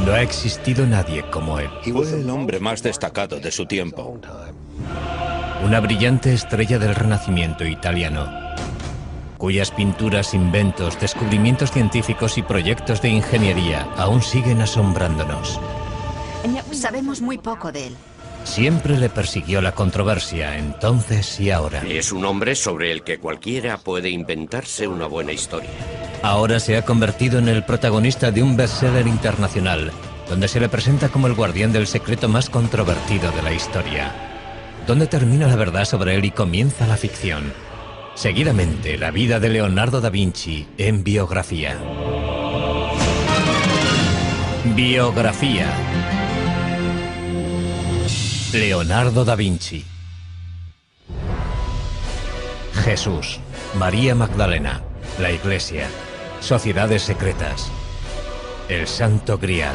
No ha existido nadie como él. Fue el hombre más destacado de su tiempo. Una brillante estrella del Renacimiento italiano, cuyas pinturas, inventos, descubrimientos científicos y proyectos de ingeniería aún siguen asombrándonos. Sabemos muy poco de él. Siempre le persiguió la controversia, entonces y ahora. Es un hombre sobre el que cualquiera puede inventarse una buena historia. Ahora se ha convertido en el protagonista de un bestseller internacional, donde se le presenta como el guardián del secreto más controvertido de la historia. ¿Dónde termina la verdad sobre él y comienza la ficción? Seguidamente, la vida de Leonardo da Vinci en biografía. Biografía. Leonardo da Vinci. Jesús, María Magdalena, la Iglesia, sociedades secretas, el Santo Grial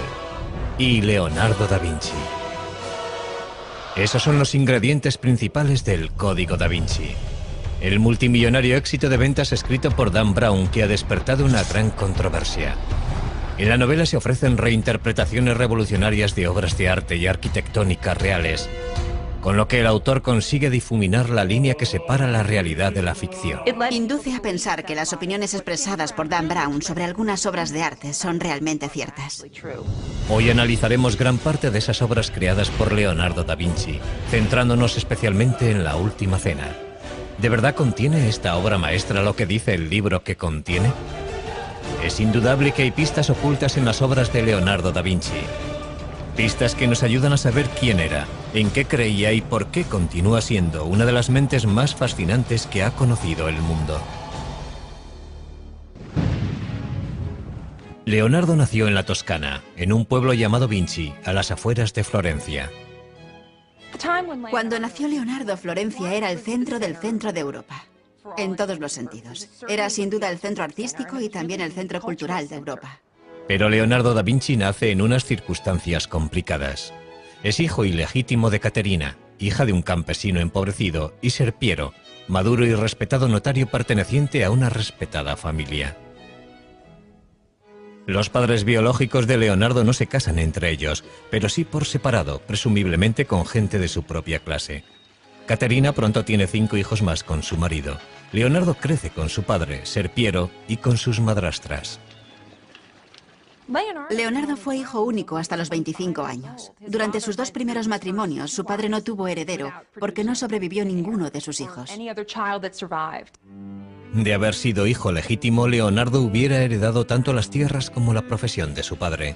y Leonardo da Vinci. Esos son los ingredientes principales del Código da Vinci, el multimillonario éxito de ventas escrito por Dan Brown que ha despertado una gran controversia. En la novela se ofrecen reinterpretaciones revolucionarias de obras de arte y arquitectónicas reales, con lo que el autor consigue difuminar la línea que separa la realidad de la ficción. Induce a pensar que las opiniones expresadas por Dan Brown sobre algunas obras de arte son realmente ciertas. Hoy analizaremos gran parte de esas obras creadas por Leonardo da Vinci, centrándonos especialmente en La Última Cena. ¿De verdad contiene esta obra maestra lo que dice el libro que contiene? Es indudable que hay pistas ocultas en las obras de Leonardo da Vinci. Pistas que nos ayudan a saber quién era, en qué creía y por qué continúa siendo una de las mentes más fascinantes que ha conocido el mundo. Leonardo nació en la Toscana, en un pueblo llamado Vinci, a las afueras de Florencia. Cuando nació Leonardo, Florencia era el centro del centro de Europa. En todos los sentidos. Era sin duda el centro artístico y también el centro cultural de Europa. Pero Leonardo da Vinci nace en unas circunstancias complicadas. Es hijo ilegítimo de Caterina, hija de un campesino empobrecido, y Ser Piero, maduro y respetado notario perteneciente a una respetada familia. Los padres biológicos de Leonardo no se casan entre ellos, pero sí por separado, presumiblemente con gente de su propia clase. Caterina pronto tiene 5 hijos más con su marido. Leonardo crece con su padre, Ser Piero, y con sus madrastras. Leonardo fue hijo único hasta los 25 años. Durante sus 2 primeros matrimonios, su padre no tuvo heredero porque no sobrevivió ninguno de sus hijos. De haber sido hijo legítimo, Leonardo hubiera heredado tanto las tierras como la profesión de su padre.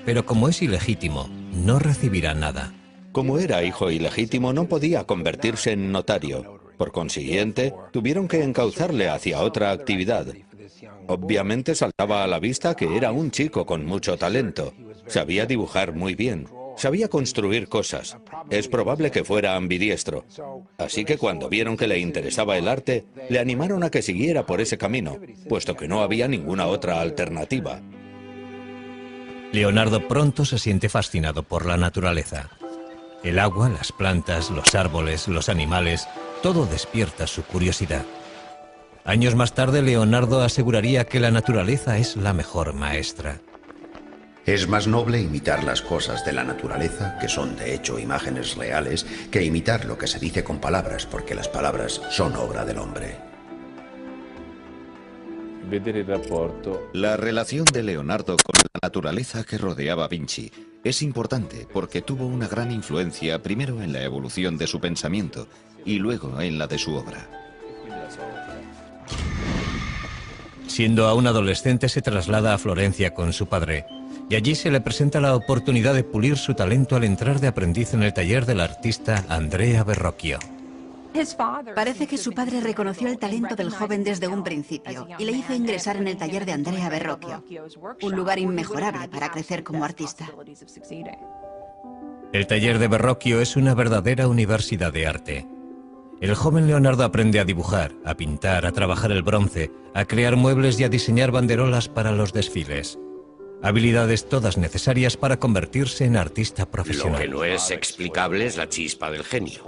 Pero como es ilegítimo, no recibirá nada. Como era hijo ilegítimo, no podía convertirse en notario. Por consiguiente, tuvieron que encauzarle hacia otra actividad. Obviamente saltaba a la vista que era un chico con mucho talento. Sabía dibujar muy bien. Sabía construir cosas. Es probable que fuera ambidiestro. Así que cuando vieron que le interesaba el arte, le animaron a que siguiera por ese camino, puesto que no había ninguna otra alternativa. Leonardo pronto se siente fascinado por la naturaleza. El agua, las plantas, los árboles, los animales, todo despierta su curiosidad. Años más tarde, Leonardo aseguraría que la naturaleza es la mejor maestra. Es más noble imitar las cosas de la naturaleza, que son de hecho imágenes reales, que imitar lo que se dice con palabras, porque las palabras son obra del hombre. La relación de Leonardo con la naturaleza que rodeaba a Vinci es importante porque tuvo una gran influencia primero en la evolución de su pensamiento y luego en la de su obra. Siendo aún adolescente, se traslada a Florencia con su padre, y allí se le presenta la oportunidad de pulir su talento al entrar de aprendiz en el taller del artista Andrea Verrocchio. Parece que su padre reconoció el talento del joven desde un principio y le hizo ingresar en el taller de Andrea Verrocchio, un lugar inmejorable para crecer como artista. El taller de Verrocchio es una verdadera universidad de arte. El joven Leonardo aprende a dibujar, a pintar, a trabajar el bronce, a crear muebles y a diseñar banderolas para los desfiles. Habilidades todas necesarias para convertirse en artista profesional. Lo que no es explicable es la chispa del genio.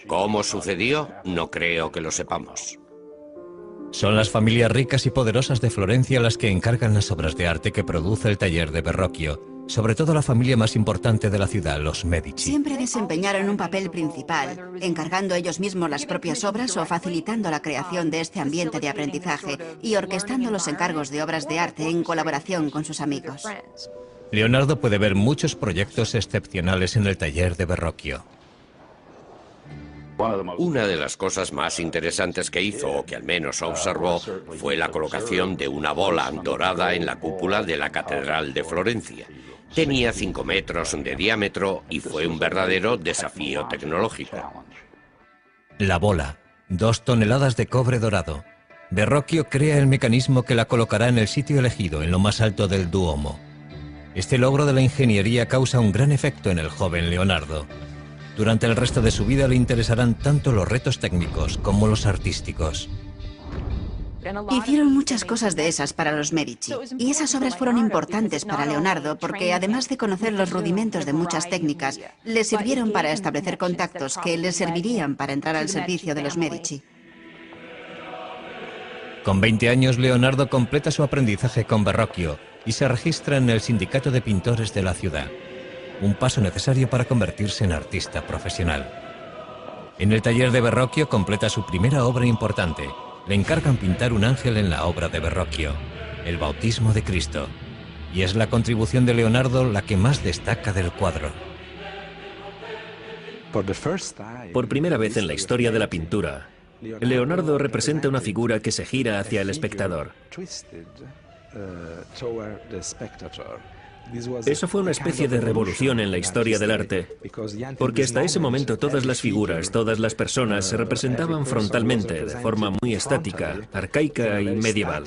¿Cómo sucedió? No creo que lo sepamos. Son las familias ricas y poderosas de Florencia las que encargan las obras de arte que produce el taller de Verrocchio, sobre todo la familia más importante de la ciudad, los Medici. Siempre desempeñaron un papel principal, encargando ellos mismos las propias obras o facilitando la creación de este ambiente de aprendizaje y orquestando los encargos de obras de arte en colaboración con sus amigos. Leonardo puede ver muchos proyectos excepcionales en el taller de Verrocchio. Una de las cosas más interesantes que hizo, o que al menos observó, fue la colocación de una bola dorada en la cúpula de la Catedral de Florencia. Tenía 5 metros de diámetro y fue un verdadero desafío tecnológico. La bola, 2 toneladas de cobre dorado. Verrocchio crea el mecanismo que la colocará en el sitio elegido, en lo más alto del Duomo. Este logro de la ingeniería causa un gran efecto en el joven Leonardo. Durante el resto de su vida le interesarán tanto los retos técnicos como los artísticos. Hicieron muchas cosas de esas para los Medici, y esas obras fueron importantes para Leonardo porque, además de conocer los rudimentos de muchas técnicas, le sirvieron para establecer contactos que le servirían para entrar al servicio de los Medici. Con 20 años, Leonardo completa su aprendizaje con Verrocchio y se registra en el Sindicato de Pintores de la ciudad. Un paso necesario para convertirse en artista profesional. En el taller de Verrocchio completa su primera obra importante. Le encargan pintar un ángel en la obra de Verrocchio, el Bautismo de Cristo, y es la contribución de Leonardo la que más destaca del cuadro. Por primera vez en la historia de la pintura, Leonardo representa una figura que se gira hacia el espectador. Eso fue una especie de revolución en la historia del arte, porque hasta ese momento todas las figuras, todas las personas se representaban frontalmente, de forma muy estática, arcaica y medieval.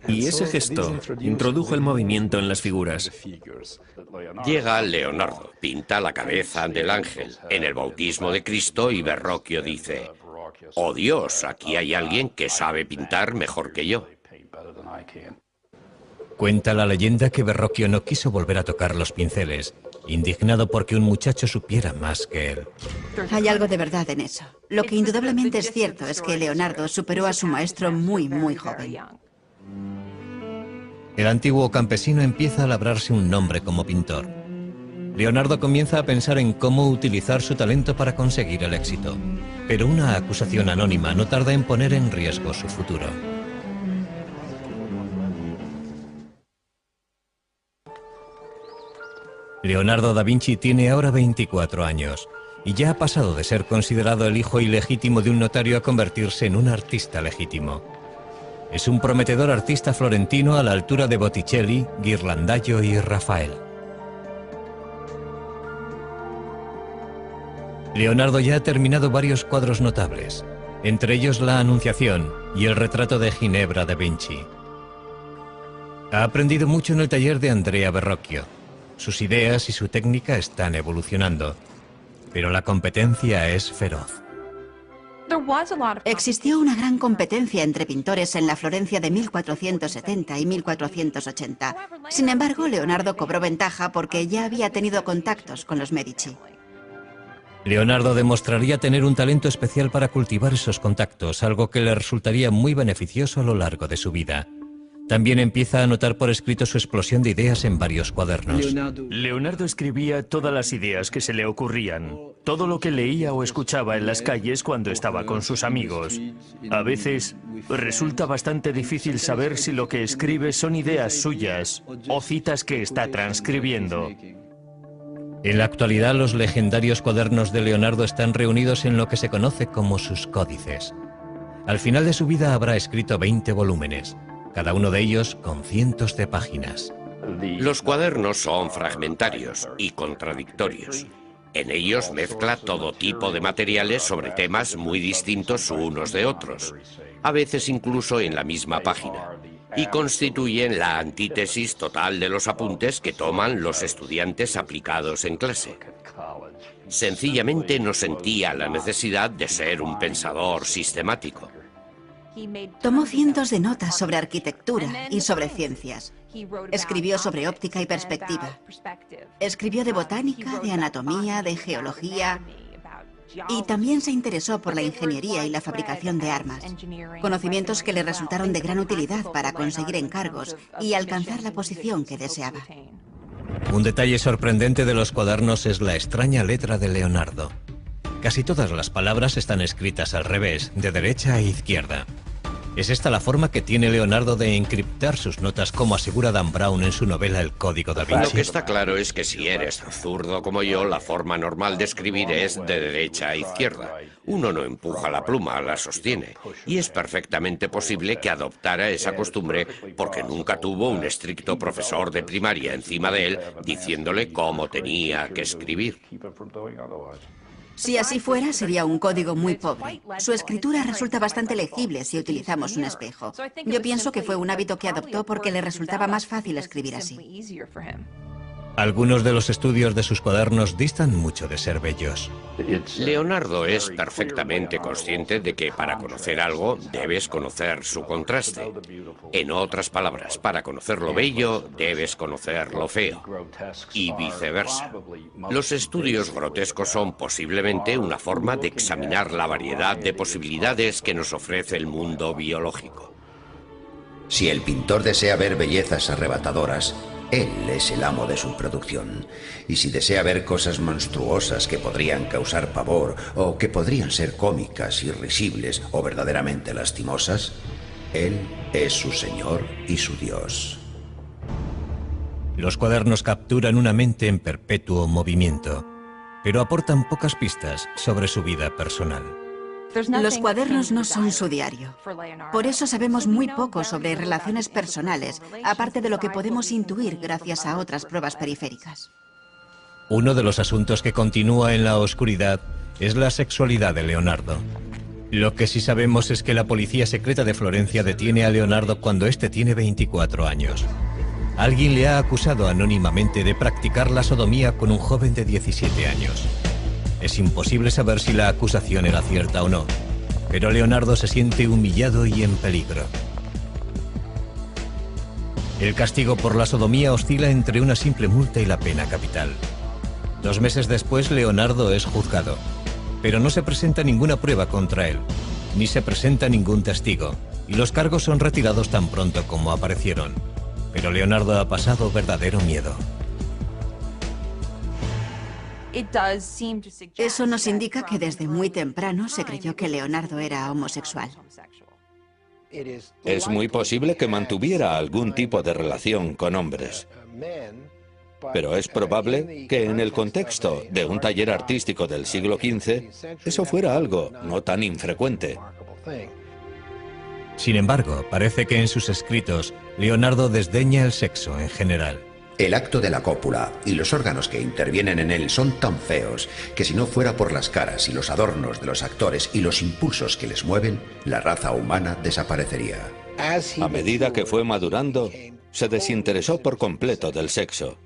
Y ese gesto introdujo el movimiento en las figuras. Llega Leonardo, pinta la cabeza del ángel en el Bautismo de Cristo y Verrocchio dice: «Oh Dios, aquí hay alguien que sabe pintar mejor que yo». Cuenta la leyenda que Verrocchio no quiso volver a tocar los pinceles, indignado porque un muchacho supiera más que él. Hay algo de verdad en eso. Lo que indudablemente es cierto es que Leonardo superó a su maestro muy joven. El antiguo campesino empieza a labrarse un nombre como pintor. Leonardo comienza a pensar en cómo utilizar su talento para conseguir el éxito, pero una acusación anónima no tarda en poner en riesgo su futuro. Leonardo da Vinci tiene ahora 24 años y ya ha pasado de ser considerado el hijo ilegítimo de un notario a convertirse en un artista legítimo. Es un prometedor artista florentino a la altura de Botticelli, Ghirlandaio y Rafael. Leonardo ya ha terminado varios cuadros notables, entre ellos la Anunciación y el retrato de Ginebra da Vinci. Ha aprendido mucho en el taller de Andrea Verrocchio. Sus ideas y su técnica están evolucionando, pero la competencia es feroz. Existió una gran competencia entre pintores en la Florencia de 1470 y 1480. Sin embargo, Leonardo cobró ventaja porque ya había tenido contactos con los Medici. Leonardo demostraría tener un talento especial para cultivar esos contactos, algo que le resultaría muy beneficioso a lo largo de su vida. También empieza a anotar por escrito su explosión de ideas en varios cuadernos. Leonardo escribía todas las ideas que se le ocurrían, todo lo que leía o escuchaba en las calles cuando estaba con sus amigos. A veces resulta bastante difícil saber si lo que escribe son ideas suyas o citas que está transcribiendo. En la actualidad, los legendarios cuadernos de Leonardo están reunidos en lo que se conoce como sus códices. Al final de su vida habrá escrito 20 volúmenes. Cada uno de ellos con cientos de páginas. Los cuadernos son fragmentarios y contradictorios. En ellos mezcla todo tipo de materiales sobre temas muy distintos unos de otros, a veces incluso en la misma página, y constituyen la antítesis total de los apuntes que toman los estudiantes aplicados en clase. Sencillamente no sentía la necesidad de ser un pensador sistemático. Tomó cientos de notas sobre arquitectura y sobre ciencias. Escribió sobre óptica y perspectiva. Escribió de botánica, de anatomía, de geología. Y también se interesó por la ingeniería y la fabricación de armas, conocimientos que le resultaron de gran utilidad para conseguir encargos y alcanzar la posición que deseaba. Un detalle sorprendente de los cuadernos es la extraña letra de Leonardo. Casi todas las palabras están escritas al revés, de derecha a izquierda. ¿Es esta la forma que tiene Leonardo de encriptar sus notas, como asegura Dan Brown en su novela El Código da Vinci? Lo que está claro es que si eres zurdo como yo, la forma normal de escribir es de derecha a izquierda. Uno no empuja la pluma, la sostiene. Y es perfectamente posible que adoptara esa costumbre porque nunca tuvo un estricto profesor de primaria encima de él diciéndole cómo tenía que escribir. Si así fuera, sería un código muy pobre. Su escritura resulta bastante legible si utilizamos un espejo. Yo pienso que fue un hábito que adoptó porque le resultaba más fácil escribir así. Algunos de los estudios de sus cuadernos distan mucho de ser bellos. Leonardo es perfectamente consciente de que para conocer algo debes conocer su contraste. En otras palabras, para conocer lo bello debes conocer lo feo. Y viceversa. Los estudios grotescos son posiblemente una forma de examinar la variedad de posibilidades que nos ofrece el mundo biológico. Si el pintor desea ver bellezas arrebatadoras, él es el amo de su producción. Y si desea ver cosas monstruosas que podrían causar pavor, o que podrían ser cómicas, irrisibles o verdaderamente lastimosas, él es su señor y su Dios. Los cuadernos capturan una mente en perpetuo movimiento, pero aportan pocas pistas sobre su vida personal. Los cuadernos no son su diario. Por eso sabemos muy poco sobre relaciones personales, aparte de lo que podemos intuir gracias a otras pruebas periféricas. Uno de los asuntos que continúa en la oscuridad es la sexualidad de Leonardo. Lo que sí sabemos es que la policía secreta de Florencia detiene a Leonardo cuando éste tiene 24 años. Alguien le ha acusado anónimamente de practicar la sodomía con un joven de 17 años. Es imposible saber si la acusación era cierta o no, pero Leonardo se siente humillado y en peligro. El castigo por la sodomía oscila entre una simple multa y la pena capital. 2 meses después, Leonardo es juzgado, pero no se presenta ninguna prueba contra él, ni se presenta ningún testigo, y los cargos son retirados tan pronto como aparecieron. Pero Leonardo ha pasado verdadero miedo. Eso nos indica que desde muy temprano se creyó que Leonardo era homosexual. Es muy posible que mantuviera algún tipo de relación con hombres. Pero es probable que en el contexto de un taller artístico del siglo XV, eso fuera algo no tan infrecuente. Sin embargo, parece que en sus escritos, Leonardo desdeña el sexo en general. El acto de la cópula y los órganos que intervienen en él son tan feos que si no fuera por las caras y los adornos de los actores y los impulsos que les mueven, la raza humana desaparecería. A medida que fue madurando, se desinteresó por completo del sexo.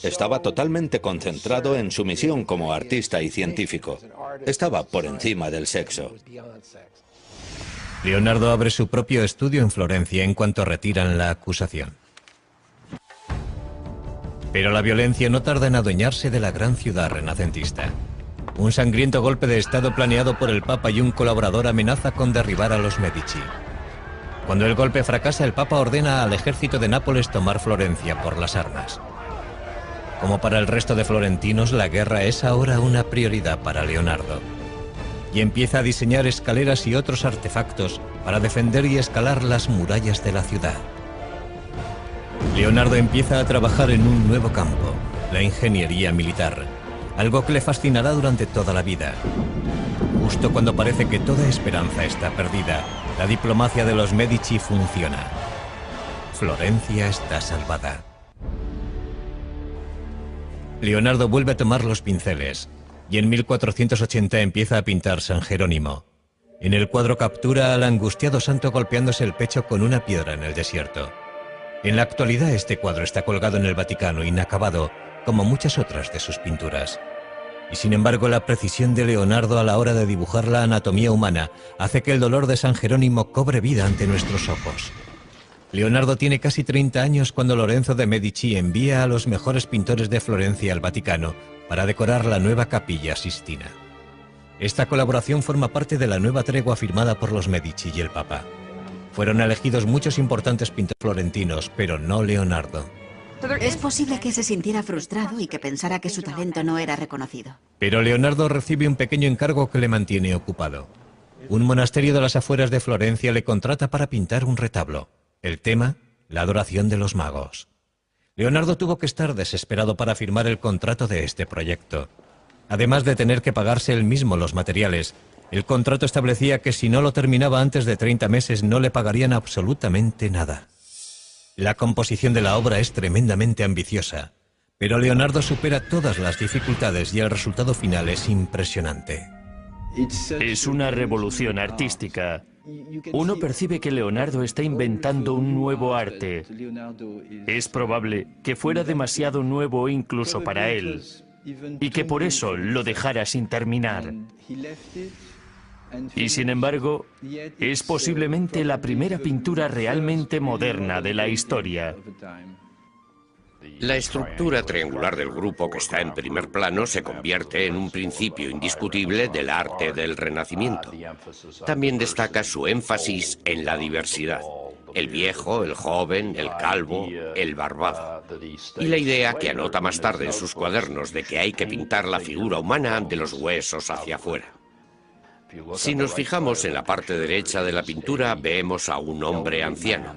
Estaba totalmente concentrado en su misión como artista y científico. Estaba por encima del sexo. Leonardo abre su propio estudio en Florencia en cuanto retiran la acusación. Pero la violencia no tarda en adueñarse de la gran ciudad renacentista. Un sangriento golpe de estado planeado por el Papa y un colaborador amenaza con derribar a los Medici. Cuando el golpe fracasa, el Papa ordena al ejército de Nápoles tomar Florencia por las armas. Como para el resto de florentinos, la guerra es ahora una prioridad para Leonardo. Y empieza a diseñar escaleras y otros artefactos para defender y escalar las murallas de la ciudad. Leonardo empieza a trabajar en un nuevo campo, la ingeniería militar, algo que le fascinará durante toda la vida. Justo cuando parece que toda esperanza está perdida, la diplomacia de los Medici funciona. Florencia está salvada. Leonardo vuelve a tomar los pinceles y en 1480 empieza a pintar San Jerónimo. En el cuadro captura al angustiado santo golpeándose el pecho con una piedra en el desierto. En la actualidad este cuadro está colgado en el Vaticano inacabado, como muchas otras de sus pinturas. Y sin embargo la precisión de Leonardo a la hora de dibujar la anatomía humana hace que el dolor de San Jerónimo cobre vida ante nuestros ojos. Leonardo tiene casi 30 años cuando Lorenzo de Medici envía a los mejores pintores de Florencia al Vaticano para decorar la nueva Capilla Sistina. Esta colaboración forma parte de la nueva tregua firmada por los Medici y el Papa. Fueron elegidos muchos importantes pintores florentinos, pero no Leonardo. Es posible que se sintiera frustrado y que pensara que su talento no era reconocido. Pero Leonardo recibe un pequeño encargo que le mantiene ocupado. Un monasterio de las afueras de Florencia le contrata para pintar un retablo. El tema, la adoración de los magos. Leonardo tuvo que estar desesperado para firmar el contrato de este proyecto. Además de tener que pagarse él mismo los materiales, el contrato establecía que si no lo terminaba antes de 30 meses no le pagarían absolutamente nada. La composición de la obra es tremendamente ambiciosa, pero Leonardo supera todas las dificultades y el resultado final es impresionante. Es una revolución artística. Uno percibe que Leonardo está inventando un nuevo arte. Es probable que fuera demasiado nuevo incluso para él, y que por eso lo dejara sin terminar. Y sin embargo, es posiblemente la primera pintura realmente moderna de la historia. La estructura triangular del grupo que está en primer plano se convierte en un principio indiscutible del arte del Renacimiento. También destaca su énfasis en la diversidad. El viejo, el joven, el calvo, el barbado. Y la idea que anota más tarde en sus cuadernos de que hay que pintar la figura humana de los huesos hacia afuera. Si nos fijamos en la parte derecha de la pintura, vemos a un hombre anciano,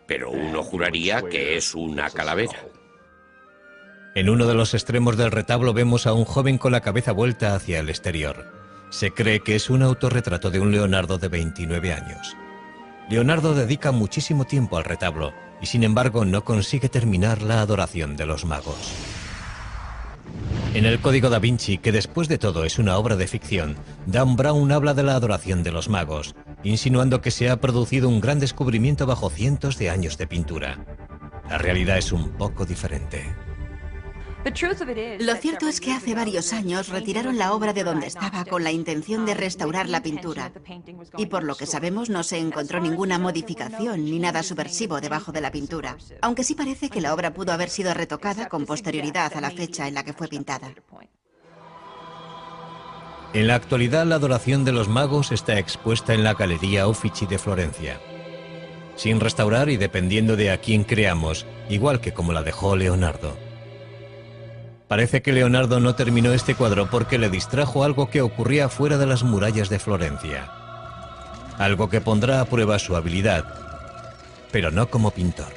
pero uno juraría que es una calavera. En uno de los extremos del retablo vemos a un joven con la cabeza vuelta hacia el exterior. Se cree que es un autorretrato de un Leonardo de 29 años. Leonardo dedica muchísimo tiempo al retablo y sin embargo no consigue terminar la adoración de los magos. En el Código da Vinci, que después de todo es una obra de ficción, Dan Brown habla de la adoración de los magos, insinuando que se ha producido un gran descubrimiento bajo cientos de años de pintura. La realidad es un poco diferente. Lo cierto es que hace varios años retiraron la obra de donde estaba con la intención de restaurar la pintura. Y por lo que sabemos no se encontró ninguna modificación ni nada subversivo debajo de la pintura. Aunque sí parece que la obra pudo haber sido retocada con posterioridad a la fecha en la que fue pintada. En la actualidad la adoración de los magos está expuesta en la Galería Uffizi de Florencia. Sin restaurar y dependiendo de a quién creamos, igual que como la dejó Leonardo. Parece que Leonardo no terminó este cuadro porque le distrajo algo que ocurría fuera de las murallas de Florencia. Algo que pondrá a prueba su habilidad, pero no como pintor.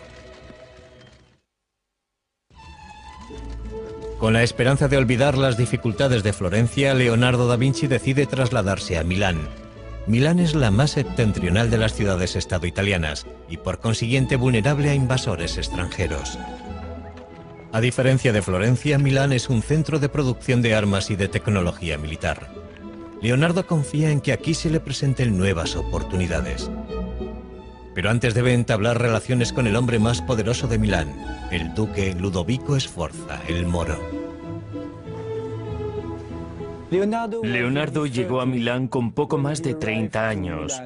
Con la esperanza de olvidar las dificultades de Florencia, Leonardo da Vinci decide trasladarse a Milán. Milán es la más septentrional de las ciudades-estado italianas y por consiguiente vulnerable a invasores extranjeros. A diferencia de Florencia, Milán es un centro de producción de armas y de tecnología militar. Leonardo confía en que aquí se le presenten nuevas oportunidades. Pero antes debe entablar relaciones con el hombre más poderoso de Milán, el duque Ludovico Sforza, el Moro. Leonardo llegó a Milán con poco más de 30 años.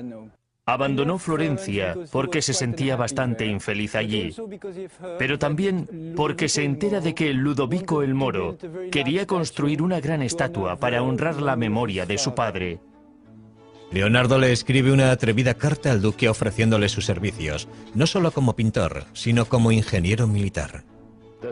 Abandonó Florencia porque se sentía bastante infeliz allí, pero también porque se entera de que Ludovico el Moro quería construir una gran estatua para honrar la memoria de su padre. Leonardo le escribe una atrevida carta al duque ofreciéndole sus servicios, no solo como pintor, sino como ingeniero militar.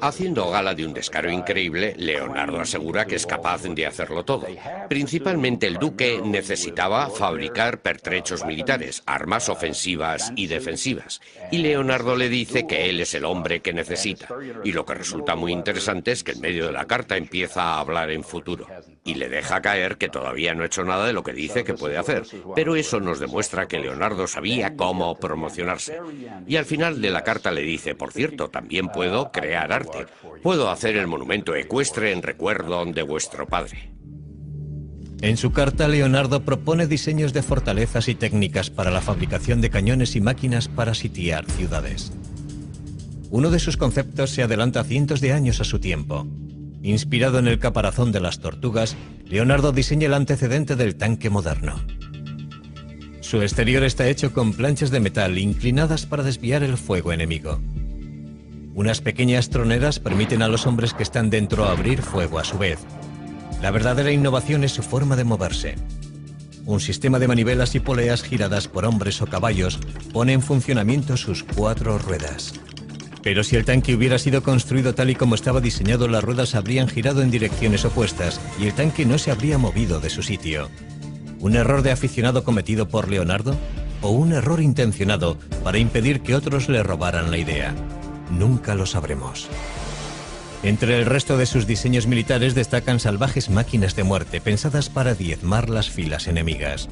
Haciendo gala de un descaro increíble, Leonardo asegura que es capaz de hacerlo todo. Principalmente el duque necesitaba fabricar pertrechos militares, armas ofensivas y defensivas. Y Leonardo le dice que él es el hombre que necesita. Y lo que resulta muy interesante es que en medio de la carta empieza a hablar en futuro. Y le deja caer que todavía no ha hecho nada de lo que dice que puede hacer. Pero eso nos demuestra que Leonardo sabía cómo promocionarse. Y al final de la carta le dice, por cierto, también puedo crear arte. Puedo hacer el monumento ecuestre en recuerdo de vuestro padre. En su carta, Leonardo propone diseños de fortalezas y técnicas para la fabricación de cañones y máquinas para sitiar ciudades. Uno de sus conceptos se adelanta cientos de años a su tiempo. Inspirado en el caparazón de las tortugas, Leonardo diseña el antecedente del tanque moderno. Su exterior está hecho con planchas de metal inclinadas para desviar el fuego enemigo. Unas pequeñas troneras permiten a los hombres que están dentro abrir fuego a su vez. La verdadera innovación es su forma de moverse. Un sistema de manivelas y poleas giradas por hombres o caballos pone en funcionamiento sus 4 ruedas. Pero si el tanque hubiera sido construido tal y como estaba diseñado, las ruedas habrían girado en direcciones opuestas y el tanque no se habría movido de su sitio. ¿Un error de aficionado cometido por Leonardo? ¿O un error intencionado para impedir que otros le robaran la idea? Nunca lo sabremos. Entre el resto de sus diseños militares destacan salvajes máquinas de muerte pensadas para diezmar las filas enemigas.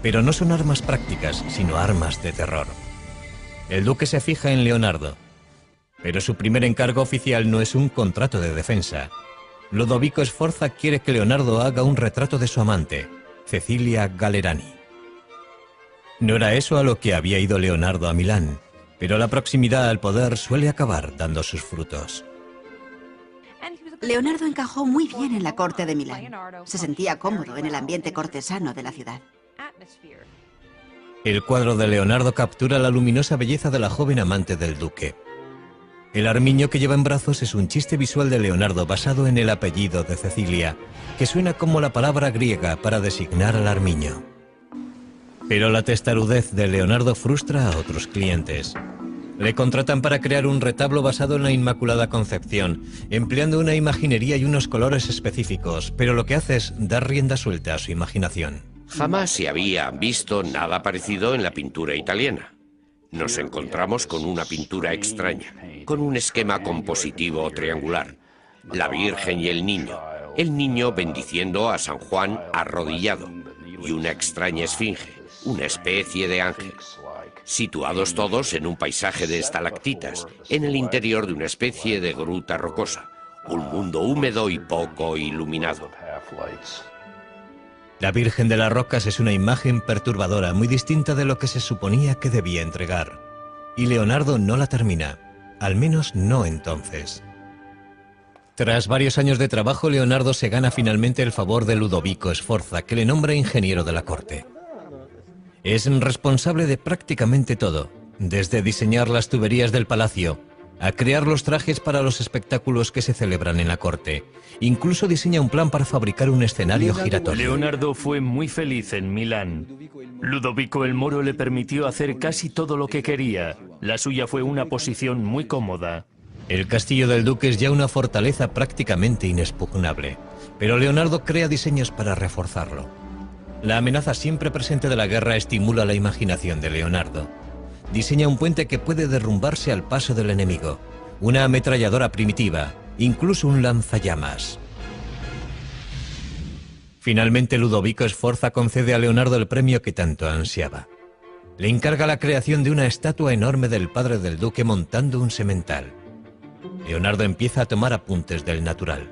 Pero no son armas prácticas, sino armas de terror. El duque se fija en Leonardo, pero su primer encargo oficial no es un contrato de defensa. Ludovico Sforza quiere que Leonardo haga un retrato de su amante, Cecilia Gallerani. No era eso a lo que había ido Leonardo a Milán, pero la proximidad al poder suele acabar dando sus frutos. Leonardo encajó muy bien en la corte de Milán. Se sentía cómodo en el ambiente cortesano de la ciudad. El cuadro de Leonardo captura la luminosa belleza de la joven amante del duque. El armiño que lleva en brazos es un chiste visual de Leonardo basado en el apellido de Cecilia, que suena como la palabra griega para designar al armiño. Pero la testarudez de Leonardo frustra a otros clientes. Le contratan para crear un retablo basado en la Inmaculada Concepción, empleando una imaginería y unos colores específicos, pero lo que hace es dar rienda suelta a su imaginación. Jamás se había visto nada parecido en la pintura italiana. Nos encontramos con una pintura extraña, con un esquema compositivo triangular. La Virgen y el niño bendiciendo a San Juan arrodillado, y una extraña esfinge, una especie de ángel. Situados todos en un paisaje de estalactitas, en el interior de una especie de gruta rocosa, un mundo húmedo y poco iluminado. La Virgen de las Rocas es una imagen perturbadora, muy distinta de lo que se suponía que debía entregar. Y Leonardo no la termina, al menos no entonces. Tras varios años de trabajo, Leonardo se gana finalmente el favor de Ludovico Sforza, que le nombra ingeniero de la corte. Es responsable de prácticamente todo, desde diseñar las tuberías del palacio, a crear los trajes para los espectáculos que se celebran en la corte. Incluso diseña un plan para fabricar un escenario giratorio. Leonardo fue muy feliz en Milán. Ludovico el Moro le permitió hacer casi todo lo que quería. La suya fue una posición muy cómoda. El castillo del duque es ya una fortaleza prácticamente inexpugnable, pero Leonardo crea diseños para reforzarlo. La amenaza siempre presente de la guerra estimula la imaginación de Leonardo. Diseña un puente que puede derrumbarse al paso del enemigo, una ametralladora primitiva, incluso un lanzallamas. Finalmente Ludovico Sforza concede a Leonardo el premio que tanto ansiaba. Le encarga la creación de una estatua enorme del padre del duque montando un semental. Leonardo empieza a tomar apuntes del natural.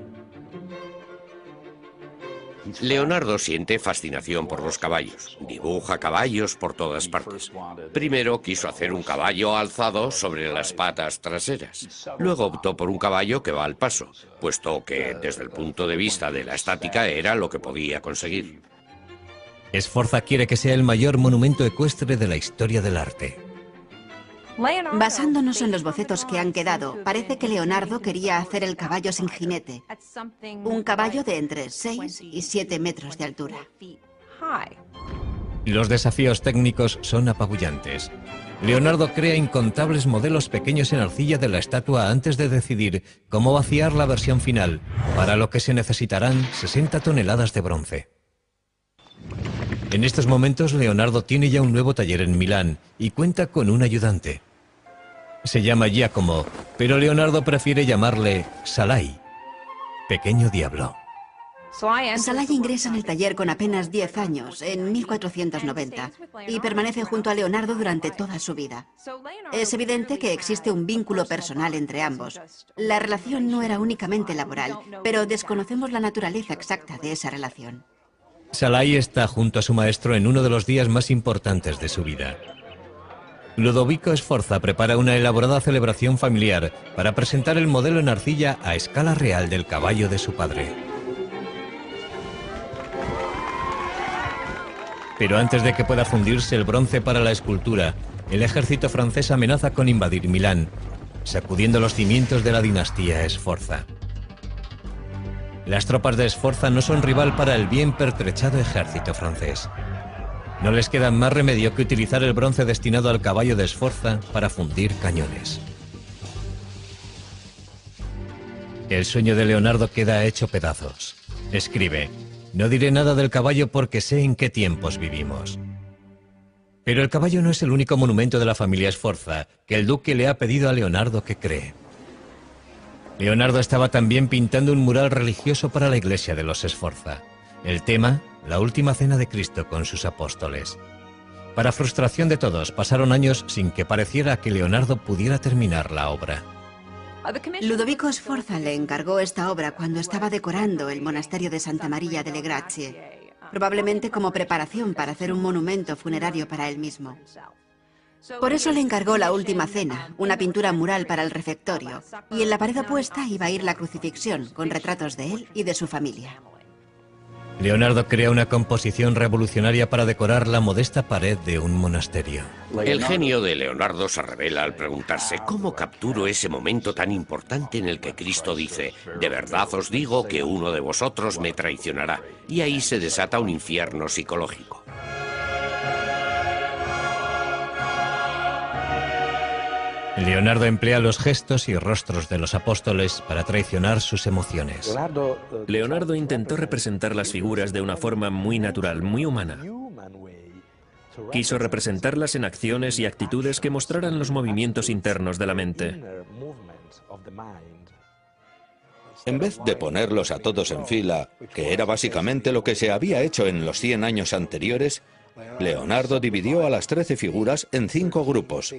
Leonardo siente fascinación por los caballos. Dibuja caballos por todas partes. Primero quiso hacer un caballo alzado sobre las patas traseras. Luego optó por un caballo que va al paso, puesto que desde el punto de vista de la estática era lo que podía conseguir. Sforza quiere que sea el mayor monumento ecuestre de la historia del arte. Basándonos en los bocetos que han quedado, parece que Leonardo quería hacer el caballo sin jinete. Un caballo de entre 6 y 7 metros de altura. Los desafíos técnicos son apabullantes. Leonardo crea incontables modelos pequeños en arcilla de la estatua antes de decidir cómo vaciar la versión final, para lo que se necesitarán 60 toneladas de bronce. En estos momentos Leonardo tiene ya un nuevo taller en Milán y cuenta con un ayudante. Se llama Giacomo, pero Leonardo prefiere llamarle Salai, pequeño diablo. Salai ingresa en el taller con apenas 10 años, en 1490, y permanece junto a Leonardo durante toda su vida. Es evidente que existe un vínculo personal entre ambos. La relación no era únicamente laboral, pero desconocemos la naturaleza exacta de esa relación. Salai está junto a su maestro en uno de los días más importantes de su vida. Ludovico Sforza prepara una elaborada celebración familiar para presentar el modelo en arcilla a escala real del caballo de su padre. Pero antes de que pueda fundirse el bronce para la escultura, el ejército francés amenaza con invadir Milán, sacudiendo los cimientos de la dinastía Sforza. Las tropas de Sforza no son rival para el bien pertrechado ejército francés. No les queda más remedio que utilizar el bronce destinado al caballo de Sforza para fundir cañones. El sueño de Leonardo queda hecho pedazos. Escribe: no diré nada del caballo porque sé en qué tiempos vivimos. Pero el caballo no es el único monumento de la familia Sforza que el duque le ha pedido a Leonardo que cree. Leonardo estaba también pintando un mural religioso para la iglesia de los Sforza. El tema, la última cena de Cristo con sus apóstoles. Para frustración de todos, pasaron años sin que pareciera que Leonardo pudiera terminar la obra. Ludovico Sforza le encargó esta obra cuando estaba decorando el monasterio de Santa María delle Grazie, probablemente como preparación para hacer un monumento funerario para él mismo. Por eso le encargó la Última Cena, una pintura mural para el refectorio, y en la pared opuesta iba a ir la crucifixión, con retratos de él y de su familia. Leonardo crea una composición revolucionaria para decorar la modesta pared de un monasterio. El genio de Leonardo se revela al preguntarse cómo capturo ese momento tan importante en el que Cristo dice: de verdad os digo que uno de vosotros me traicionará. Y ahí se desata un infierno psicológico. Leonardo emplea los gestos y rostros de los apóstoles para traicionar sus emociones. Leonardo intentó representar las figuras de una forma muy natural, muy humana. Quiso representarlas en acciones y actitudes que mostraran los movimientos internos de la mente. En vez de ponerlos a todos en fila, que era básicamente lo que se había hecho en los 100 años anteriores, Leonardo dividió a las 13 figuras en 5 grupos.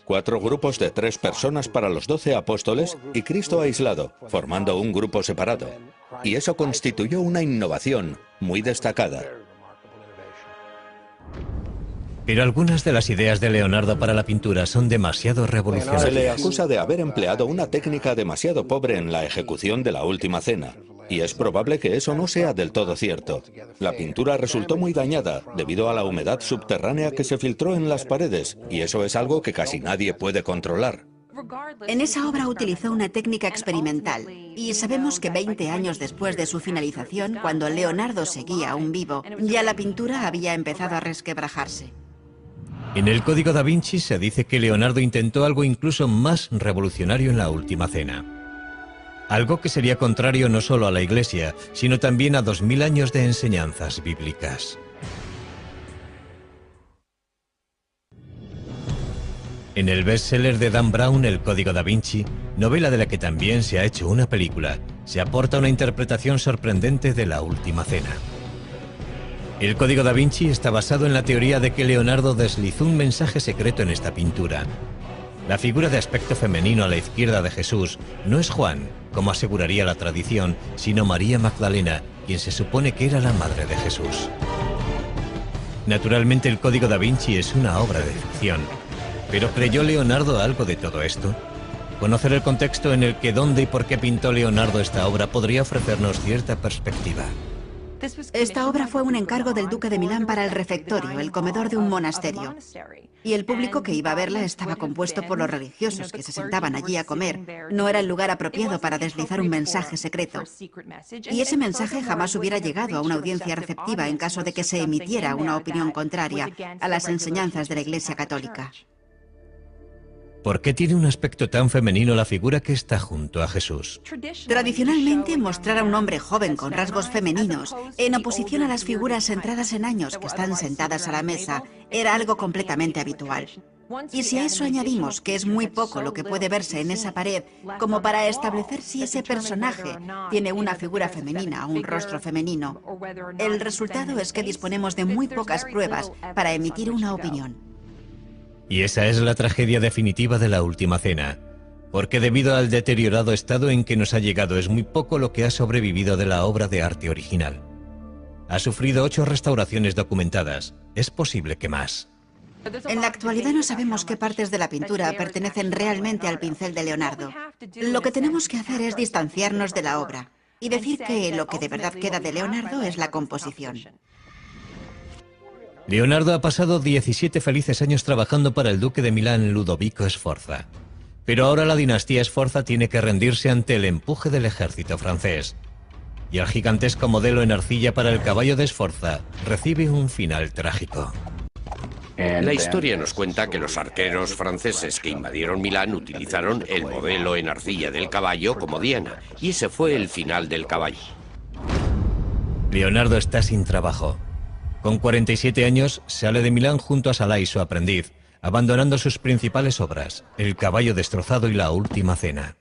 4 grupos de 3 personas para los 12 apóstoles y Cristo aislado, formando un grupo separado. Y eso constituyó una innovación muy destacada. Pero algunas de las ideas de Leonardo para la pintura son demasiado revolucionarias. Se le acusa de haber empleado una técnica demasiado pobre en la ejecución de la Última Cena. Y es probable que eso no sea del todo cierto. La pintura resultó muy dañada debido a la humedad subterránea que se filtró en las paredes, y eso es algo que casi nadie puede controlar. En esa obra utilizó una técnica experimental, y sabemos que 20 años después de su finalización, cuando Leonardo seguía aún vivo, ya la pintura había empezado a resquebrajarse. En el Código da Vinci se dice que Leonardo intentó algo incluso más revolucionario en la Última Cena. Algo que sería contrario no solo a la Iglesia, sino también a 2000 años de enseñanzas bíblicas. En el bestseller de Dan Brown, El Código da Vinci, novela de la que también se ha hecho una película, se aporta una interpretación sorprendente de la Última Cena. El Código da Vinci está basado en la teoría de que Leonardo deslizó un mensaje secreto en esta pintura. La figura de aspecto femenino a la izquierda de Jesús no es Juan, como aseguraría la tradición, sino María Magdalena, quien se supone que era la madre de Jesús. Naturalmente, el Código da Vinci es una obra de ficción. ¿Pero creyó Leonardo algo de todo esto? Conocer el contexto en el que, dónde y por qué pintó Leonardo esta obra podría ofrecernos cierta perspectiva. Esta obra fue un encargo del duque de Milán para el refectorio, el comedor de un monasterio. Y el público que iba a verla estaba compuesto por los religiosos que se sentaban allí a comer. No era el lugar apropiado para deslizar un mensaje secreto. Y ese mensaje jamás hubiera llegado a una audiencia receptiva en caso de que se emitiera una opinión contraria a las enseñanzas de la Iglesia Católica. ¿Por qué tiene un aspecto tan femenino la figura que está junto a Jesús? Tradicionalmente, mostrar a un hombre joven con rasgos femeninos, en oposición a las figuras centradas en años que están sentadas a la mesa, era algo completamente habitual. Y si a eso añadimos que es muy poco lo que puede verse en esa pared, como para establecer si ese personaje tiene una figura femenina o un rostro femenino, el resultado es que disponemos de muy pocas pruebas para emitir una opinión. Y esa es la tragedia definitiva de la Última Cena, porque debido al deteriorado estado en que nos ha llegado es muy poco lo que ha sobrevivido de la obra de arte original. Ha sufrido 8 restauraciones documentadas, es posible que más. En la actualidad no sabemos qué partes de la pintura pertenecen realmente al pincel de Leonardo. Lo que tenemos que hacer es distanciarnos de la obra y decir que lo que de verdad queda de Leonardo es la composición. Leonardo ha pasado 17 felices años trabajando para el duque de Milán, Ludovico Sforza. Pero ahora la dinastía Sforza tiene que rendirse ante el empuje del ejército francés. y el gigantesco modelo en arcilla para el caballo de Sforza recibe un final trágico. La historia nos cuenta que los arqueros franceses que invadieron Milán utilizaron el modelo en arcilla del caballo como diana, y ese fue el final del caballo. Leonardo está sin trabajo. Con 47 años sale de Milán junto a Salai, su aprendiz, abandonando sus principales obras, El caballo destrozado y La última cena.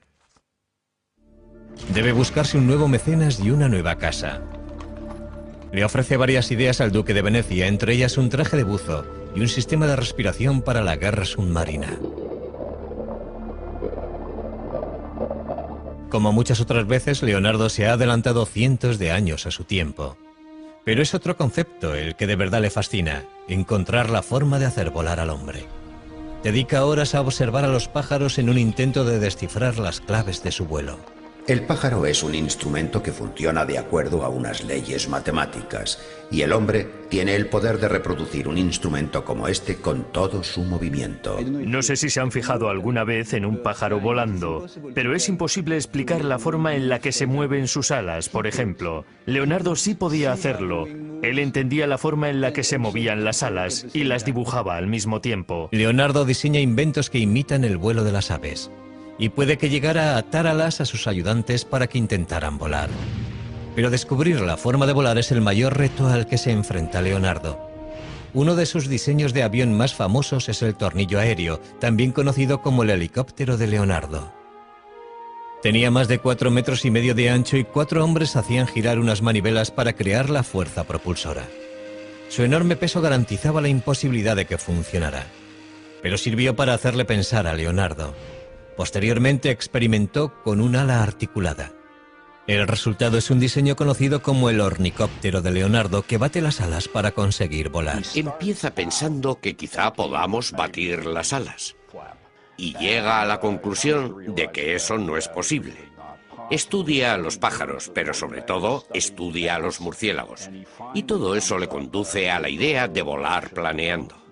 Debe buscarse un nuevo mecenas y una nueva casa. Le ofrece varias ideas al duque de Venecia, entre ellas un traje de buzo y un sistema de respiración para la guerra submarina. Como muchas otras veces, Leonardo se ha adelantado cientos de años a su tiempo. Pero es otro concepto el que de verdad le fascina: encontrar la forma de hacer volar al hombre. Dedica horas a observar a los pájaros en un intento de descifrar las claves de su vuelo. El pájaro es un instrumento que funciona de acuerdo a unas leyes matemáticas, y el hombre tiene el poder de reproducir un instrumento como este con todo su movimiento. No sé si se han fijado alguna vez en un pájaro volando, pero es imposible explicar la forma en la que se mueven sus alas, por ejemplo. Leonardo sí podía hacerlo. Él entendía la forma en la que se movían las alas y las dibujaba al mismo tiempo. Leonardo diseña inventos que imitan el vuelo de las aves, y puede que llegara a atar alas a sus ayudantes para que intentaran volar. Pero descubrir la forma de volar es el mayor reto al que se enfrenta Leonardo. Uno de sus diseños de avión más famosos es el tornillo aéreo, también conocido como el helicóptero de Leonardo. Tenía más de 4,5 metros de ancho y 4 hombres hacían girar unas manivelas para crear la fuerza propulsora. Su enorme peso garantizaba la imposibilidad de que funcionara, pero sirvió para hacerle pensar a Leonardo. Posteriormente experimentó con un ala articulada. El resultado es un diseño conocido como el ornicóptero de Leonardo, que bate las alas para conseguir volar. Empieza pensando que quizá podamos batir las alas, y llega a la conclusión de que eso no es posible. Estudia a los pájaros, pero sobre todo estudia a los murciélagos, y todo eso le conduce a la idea de volar planeando.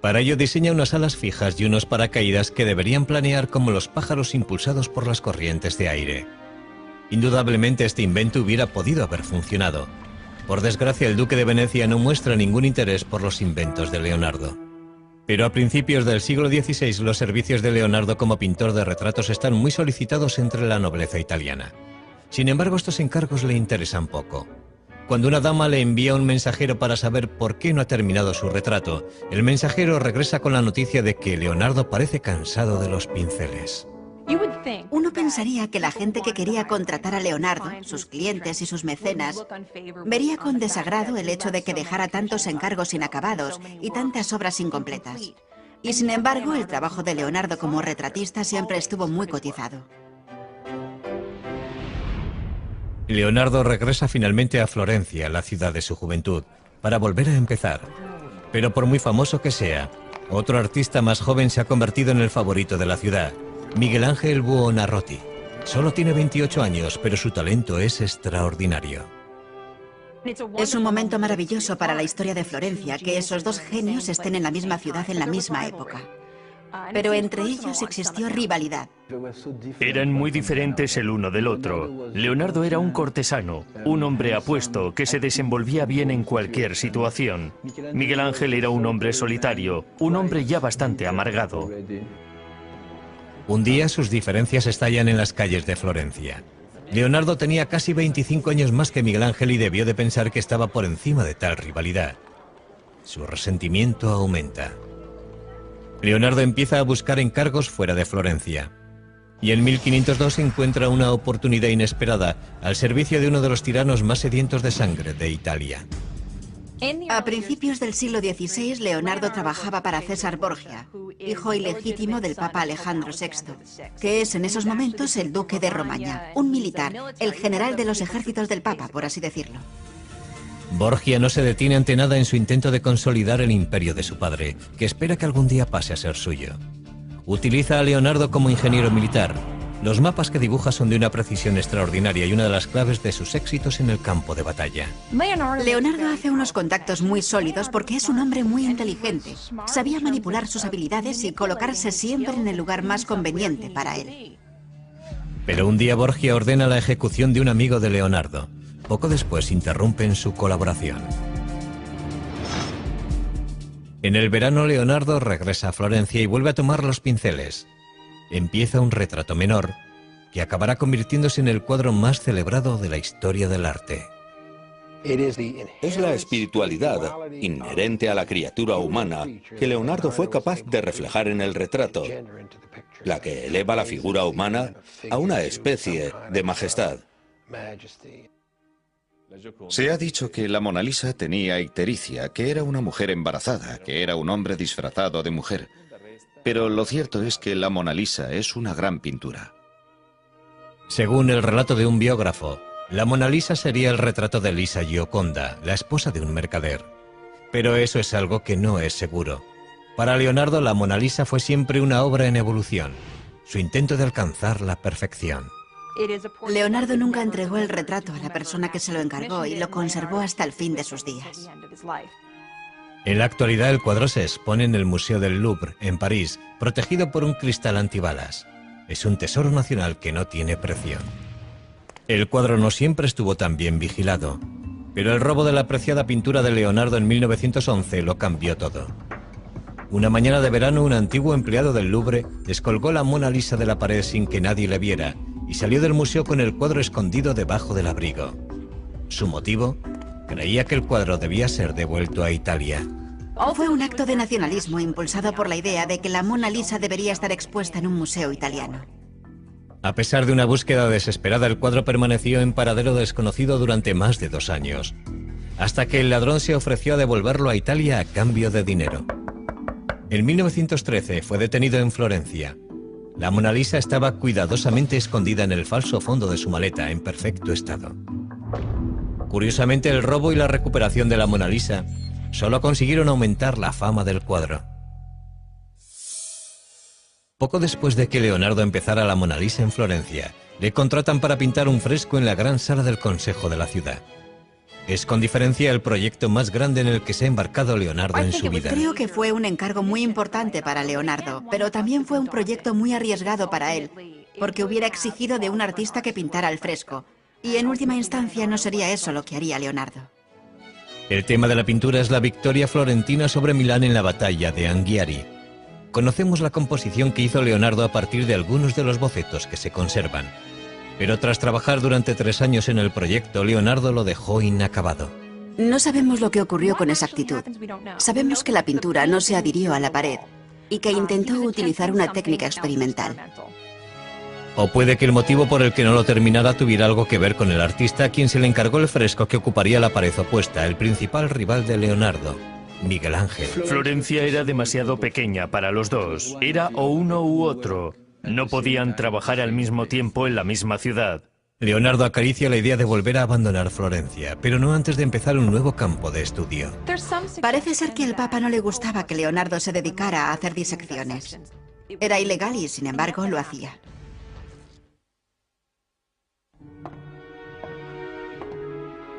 Para ello diseña unas alas fijas y unos paracaídas que deberían planear como los pájaros impulsados por las corrientes de aire. Indudablemente este invento hubiera podido haber funcionado. Por desgracia, el duque de Venecia no muestra ningún interés por los inventos de Leonardo. Pero a principios del siglo XVI los servicios de Leonardo como pintor de retratos están muy solicitados entre la nobleza italiana. Sin embargo, estos encargos le interesan poco. Cuando una dama le envía un mensajero para saber por qué no ha terminado su retrato, el mensajero regresa con la noticia de que Leonardo parece cansado de los pinceles. Uno pensaría que la gente que quería contratar a Leonardo, sus clientes y sus mecenas, vería con desagrado el hecho de que dejara tantos encargos inacabados y tantas obras incompletas. Y sin embargo, el trabajo de Leonardo como retratista siempre estuvo muy cotizado. Leonardo regresa finalmente a Florencia, la ciudad de su juventud, para volver a empezar. Pero por muy famoso que sea, otro artista más joven se ha convertido en el favorito de la ciudad, Miguel Ángel Buonarroti. Solo tiene 28 años, pero su talento es extraordinario. Es un momento maravilloso para la historia de Florencia que esos dos genios estén en la misma ciudad en la misma época. Pero entre ellos existió rivalidad. Eran muy diferentes el uno del otro. Leonardo era un cortesano, un hombre apuesto que se desenvolvía bien en cualquier situación. Miguel Ángel era un hombre solitario, un hombre ya bastante amargado. Un día sus diferencias estallan en las calles de Florencia. Leonardo tenía casi 25 años más que Miguel Ángel y debió de pensar que estaba por encima de tal rivalidad. Su resentimiento aumenta. Leonardo empieza a buscar encargos fuera de Florencia. Y en 1502 encuentra una oportunidad inesperada al servicio de uno de los tiranos más sedientos de sangre de Italia. A principios del siglo XVI, Leonardo trabajaba para César Borgia, hijo ilegítimo del Papa Alejandro VI, que es en esos momentos el duque de Romagna, un militar, el general de los ejércitos del Papa, por así decirlo. Borgia no se detiene ante nada en su intento de consolidar el imperio de su padre, que espera que algún día pase a ser suyo. Utiliza a Leonardo como ingeniero militar. Los mapas que dibuja son de una precisión extraordinaria y una de las claves de sus éxitos en el campo de batalla. Leonardo hace unos contactos muy sólidos porque es un hombre muy inteligente. Sabía manipular sus habilidades y colocarse siempre en el lugar más conveniente para él. Pero un día Borgia ordena la ejecución de un amigo de Leonardo. Poco después interrumpen su colaboración. En el verano Leonardo regresa a Florencia y vuelve a tomar los pinceles. Empieza un retrato menor que acabará convirtiéndose en el cuadro más celebrado de la historia del arte. Es la espiritualidad inherente a la criatura humana que Leonardo fue capaz de reflejar en el retrato, la que eleva la figura humana a una especie de majestad. Se ha dicho que la Mona Lisa tenía ictericia, que era una mujer embarazada, que era un hombre disfrazado de mujer. Pero lo cierto es que la Mona Lisa es una gran pintura. Según el relato de un biógrafo, la Mona Lisa sería el retrato de Lisa Gioconda, la esposa de un mercader. Pero eso es algo que no es seguro. Para Leonardo, la Mona Lisa fue siempre una obra en evolución, su intento de alcanzar la perfección. Leonardo nunca entregó el retrato a la persona que se lo encargó y lo conservó hasta el fin de sus días. En la actualidad el cuadro se expone en el Museo del Louvre, en París, protegido por un cristal antibalas. Es un tesoro nacional que no tiene precio. El cuadro no siempre estuvo tan bien vigilado, pero el robo de la apreciada pintura de Leonardo en 1911 lo cambió todo. Una mañana de verano, un antiguo empleado del Louvre descolgó la Mona Lisa de la pared sin que nadie le viera y salió del museo con el cuadro escondido debajo del abrigo. ¿Su motivo? Creía que el cuadro debía ser devuelto a Italia. Fue un acto de nacionalismo impulsado por la idea de que la Mona Lisa debería estar expuesta en un museo italiano. A pesar de una búsqueda desesperada, el cuadro permaneció en paradero desconocido durante más de 2 años, hasta que el ladrón se ofreció a devolverlo a Italia a cambio de dinero. En 1913 fue detenido en Florencia. La Mona Lisa estaba cuidadosamente escondida en el falso fondo de su maleta, en perfecto estado. Curiosamente, el robo y la recuperación de la Mona Lisa solo consiguieron aumentar la fama del cuadro. Poco después de que Leonardo empezara la Mona Lisa en Florencia, le contratan para pintar un fresco en la gran sala del Consejo de la ciudad. Es con diferencia el proyecto más grande en el que se ha embarcado Leonardo en su vida. Creo que fue un encargo muy importante para Leonardo, pero también fue un proyecto muy arriesgado para él, porque hubiera exigido de un artista que pintara el fresco, y en última instancia no sería eso lo que haría Leonardo. El tema de la pintura es la victoria florentina sobre Milán en la batalla de Anghiari. Conocemos la composición que hizo Leonardo a partir de algunos de los bocetos que se conservan. Pero tras trabajar durante 3 años en el proyecto, Leonardo lo dejó inacabado. No sabemos lo que ocurrió con exactitud. Sabemos que la pintura no se adhirió a la pared y que intentó utilizar una técnica experimental. O puede que el motivo por el que no lo terminara tuviera algo que ver con el artista a quien se le encargó el fresco que ocuparía la pared opuesta, el principal rival de Leonardo, Miguel Ángel. Florencia era demasiado pequeña para los dos. Era o uno u otro. No podían trabajar al mismo tiempo en la misma ciudad. Leonardo acaricia la idea de volver a abandonar Florencia, pero no antes de empezar un nuevo campo de estudio. Parece ser que al Papa no le gustaba que Leonardo se dedicara a hacer disecciones. Era ilegal y, sin embargo, lo hacía.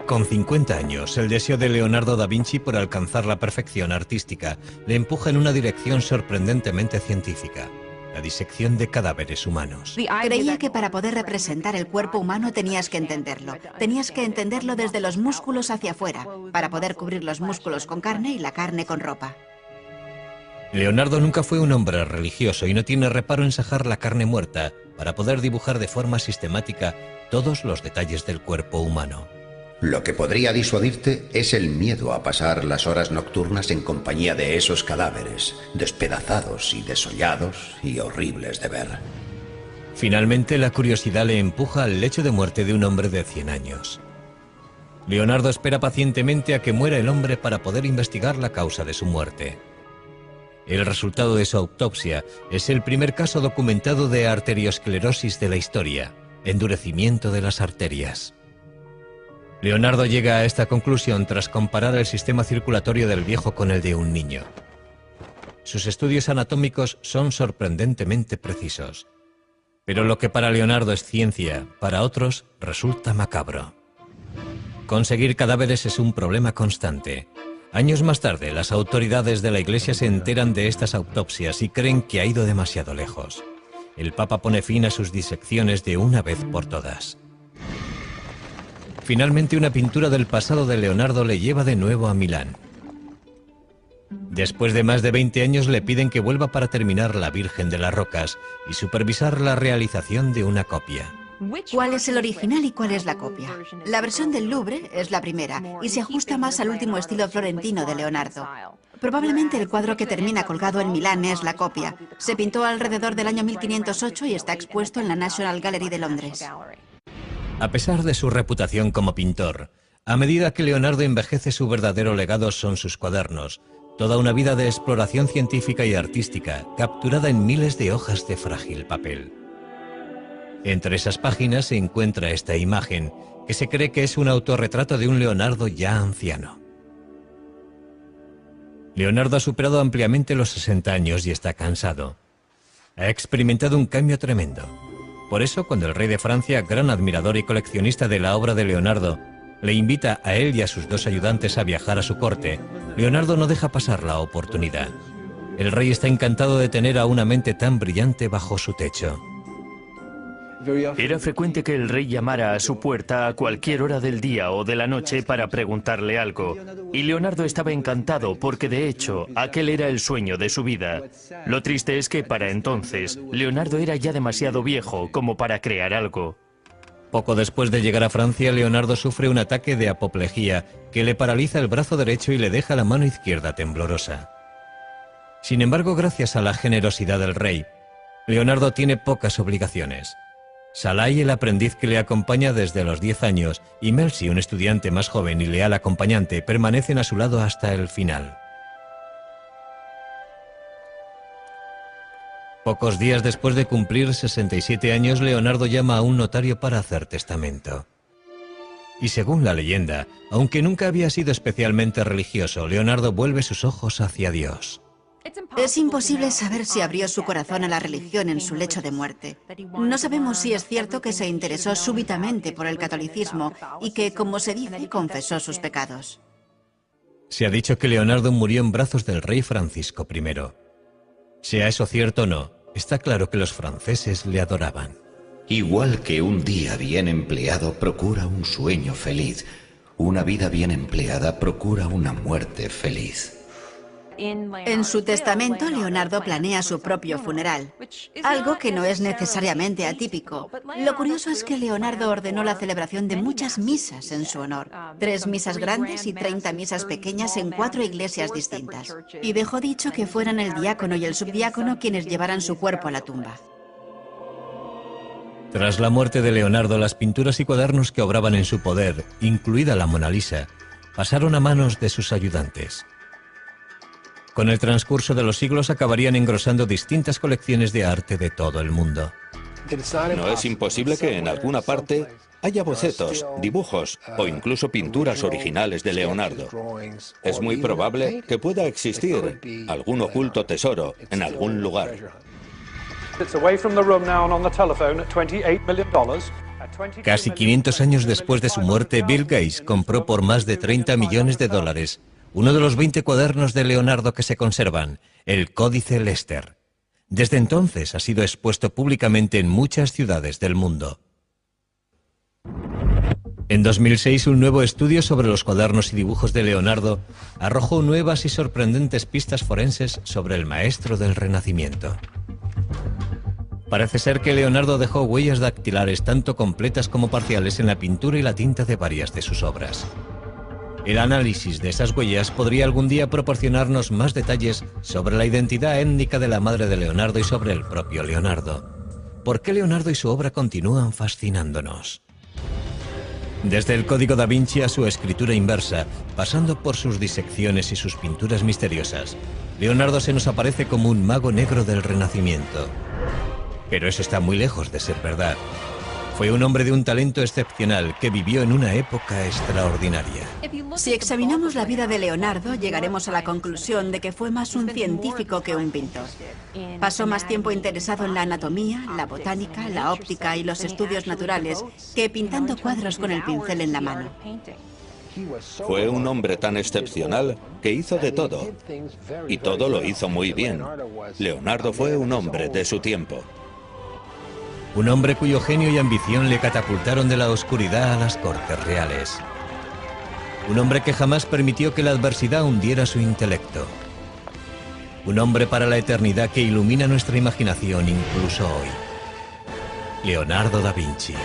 Con 50 años, el deseo de Leonardo da Vinci por alcanzar la perfección artística le empuja en una dirección sorprendentemente científica: la disección de cadáveres humanos. Creía que para poder representar el cuerpo humano tenías que entenderlo. Tenías que entenderlo desde los músculos hacia afuera, para poder cubrir los músculos con carne y la carne con ropa. Leonardo nunca fue un hombre religioso y no tiene reparo en sajar la carne muerta para poder dibujar de forma sistemática todos los detalles del cuerpo humano. Lo que podría disuadirte es el miedo a pasar las horas nocturnas en compañía de esos cadáveres, despedazados y desollados y horribles de ver. Finalmente, la curiosidad le empuja al lecho de muerte de un hombre de 100 años. Leonardo espera pacientemente a que muera el hombre para poder investigar la causa de su muerte. El resultado de su autopsia es el primer caso documentado de arteriosclerosis de la historia, endurecimiento de las arterias. Leonardo llega a esta conclusión tras comparar el sistema circulatorio del viejo con el de un niño. Sus estudios anatómicos son sorprendentemente precisos. Pero lo que para Leonardo es ciencia, para otros resulta macabro. Conseguir cadáveres es un problema constante. Años más tarde, las autoridades de la Iglesia se enteran de estas autopsias y creen que ha ido demasiado lejos. el Papa pone fin a sus disecciones de una vez por todas. Finalmente, una pintura del pasado de Leonardo le lleva de nuevo a Milán. Después de más de 20 años le piden que vuelva para terminar La Virgen de las Rocas y supervisar la realización de una copia. ¿Cuál es el original y cuál es la copia? La versión del Louvre es la primera y se ajusta más al último estilo florentino de Leonardo. Probablemente el cuadro que termina colgado en Milán es la copia. Se pintó alrededor del año 1508 y está expuesto en la National Gallery de Londres. A pesar de su reputación como pintor, a medida que Leonardo envejece, su verdadero legado son sus cuadernos, toda una vida de exploración científica y artística, capturada en miles de hojas de frágil papel. Entre esas páginas se encuentra esta imagen, que se cree que es un autorretrato de un Leonardo ya anciano. Leonardo ha superado ampliamente los 60 años y está cansado. Ha experimentado un cambio tremendo. Por eso, cuando el rey de Francia, gran admirador y coleccionista de la obra de Leonardo, le invita a él y a sus 2 ayudantes a viajar a su corte, Leonardo no deja pasar la oportunidad. El rey está encantado de tener a una mente tan brillante bajo su techo. Era frecuente que el rey llamara a su puerta a cualquier hora del día o de la noche para preguntarle algo. Y Leonardo estaba encantado porque, de hecho, aquel era el sueño de su vida. Lo triste es que, para entonces, Leonardo era ya demasiado viejo como para crear algo. Poco después de llegar a Francia, Leonardo sufre un ataque de apoplejía que le paraliza el brazo derecho y le deja la mano izquierda temblorosa. Sin embargo, gracias a la generosidad del rey, Leonardo tiene pocas obligaciones. Salai, el aprendiz que le acompaña desde los 10 años, y Melzi, un estudiante más joven y leal acompañante, permanecen a su lado hasta el final. Pocos días después de cumplir 67 años, Leonardo llama a un notario para hacer testamento. Y según la leyenda, aunque nunca había sido especialmente religioso, Leonardo vuelve sus ojos hacia Dios. Es imposible saber si abrió su corazón a la religión en su lecho de muerte. No sabemos si es cierto que se interesó súbitamente por el catolicismo y que, como se dice, confesó sus pecados. Se ha dicho que Leonardo murió en brazos del rey Francisco I. Sea eso cierto o no, está claro que los franceses le adoraban. Igual que un día bien empleado procura un sueño feliz, una vida bien empleada procura una muerte feliz. En su testamento, Leonardo planea su propio funeral, algo que no es necesariamente atípico. Lo curioso es que Leonardo ordenó la celebración de muchas misas en su honor, 3 misas grandes y 30 misas pequeñas en 4 iglesias distintas. Y dejó dicho que fueran el diácono y el subdiácono quienes llevaran su cuerpo a la tumba. Tras la muerte de Leonardo, las pinturas y cuadernos que obraban en su poder, incluida la Mona Lisa, pasaron a manos de sus ayudantes. Con el transcurso de los siglos acabarían engrosando distintas colecciones de arte de todo el mundo. No es imposible que en alguna parte haya bocetos, dibujos o incluso pinturas originales de Leonardo. Es muy probable que pueda existir algún oculto tesoro en algún lugar. Casi 500 años después de su muerte, Bill Gates compró por más de $30 millones uno de los 20 cuadernos de Leonardo que se conservan, el Códice Lester. Desde entonces ha sido expuesto públicamente en muchas ciudades del mundo. En 2006, un nuevo estudio sobre los cuadernos y dibujos de Leonardo arrojó nuevas y sorprendentes pistas forenses sobre el maestro del Renacimiento. Parece ser que Leonardo dejó huellas dactilares tanto completas como parciales en la pintura y la tinta de varias de sus obras. El análisis de esas huellas podría algún día proporcionarnos más detalles sobre la identidad étnica de la madre de Leonardo y sobre el propio Leonardo. ¿Por qué Leonardo y su obra continúan fascinándonos? Desde el Código da Vinci a su escritura inversa, pasando por sus disecciones y sus pinturas misteriosas, Leonardo se nos aparece como un mago negro del Renacimiento. Pero eso está muy lejos de ser verdad. Fue un hombre de un talento excepcional que vivió en una época extraordinaria. Si examinamos la vida de Leonardo, llegaremos a la conclusión de que fue más un científico que un pintor. Pasó más tiempo interesado en la anatomía, la botánica, la óptica y los estudios naturales que pintando cuadros con el pincel en la mano. Fue un hombre tan excepcional que hizo de todo. Y todo lo hizo muy bien. Leonardo fue un hombre de su tiempo. Un hombre cuyo genio y ambición le catapultaron de la oscuridad a las Cortes Reales. Un hombre que jamás permitió que la adversidad hundiera su intelecto. Un hombre para la eternidad que ilumina nuestra imaginación incluso hoy. Leonardo da Vinci.